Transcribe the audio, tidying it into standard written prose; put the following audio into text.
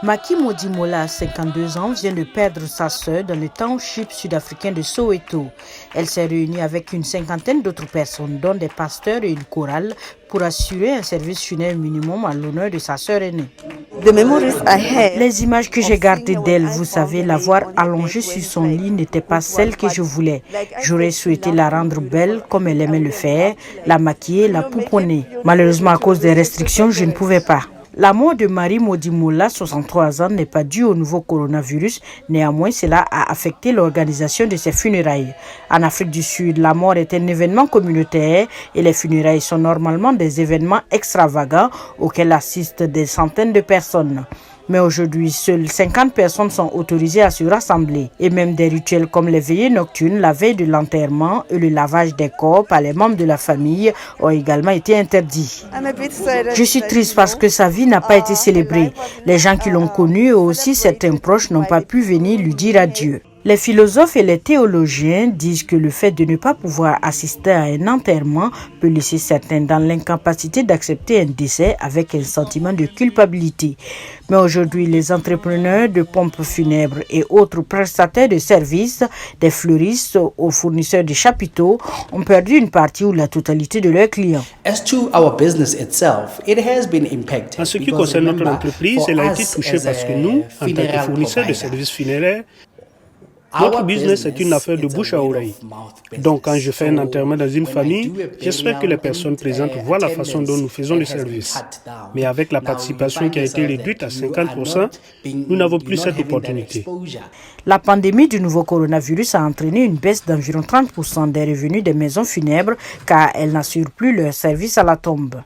Maki Modimola, 52 ans, vient de perdre sa sœur dans le township sud-africain de Soweto. Elle s'est réunie avec une cinquantaine d'autres personnes, dont des pasteurs et une chorale, pour assurer un service funèbre minimum à l'honneur de sa sœur aînée. Les images que j'ai gardées d'elle, vous savez, la voir allongée sur son lit n'était pas celle que je voulais. J'aurais souhaité la rendre belle comme elle aimait le faire, la maquiller, la pouponner. Malheureusement, à cause des restrictions, je ne pouvais pas. La mort de Marie Modimola, 63 ans, n'est pas due au nouveau coronavirus. Néanmoins, cela a affecté l'organisation de ses funérailles. En Afrique du Sud, la mort est un événement communautaire et les funérailles sont normalement des événements extravagants auxquels assistent des centaines de personnes. Mais aujourd'hui, seules 50 personnes sont autorisées à se rassembler. Et même des rituels comme les veillées nocturnes, la veille de l'enterrement et le lavage des corps par les membres de la famille ont également été interdits. Je suis triste parce que sa vie n'a pas été célébrée. Les gens qui l'ont connue et aussi certains proches n'ont pas pu venir lui dire adieu. Les philosophes et les théologiens disent que le fait de ne pas pouvoir assister à un enterrement peut laisser certains dans l'incapacité d'accepter un décès avec un sentiment de culpabilité. Mais aujourd'hui, les entrepreneurs de pompes funèbres et autres prestataires de services, des fleuristes aux fournisseurs de chapiteaux, ont perdu une partie ou la totalité de leurs clients. En ce qui concerne notre entreprise, elle a été touchée parce que nous, en tant que fournisseurs de services funéraires, notre business est une affaire de bouche à oreille. Donc, quand je fais un enterrement dans une famille, j'espère que les personnes présentes voient la façon dont nous faisons le service. Mais avec la participation qui a été réduite à 50%, nous n'avons plus cette opportunité. La pandémie du nouveau coronavirus a entraîné une baisse d'environ 30% des revenus des maisons funèbres car elles n'assurent plus leur service à la tombe.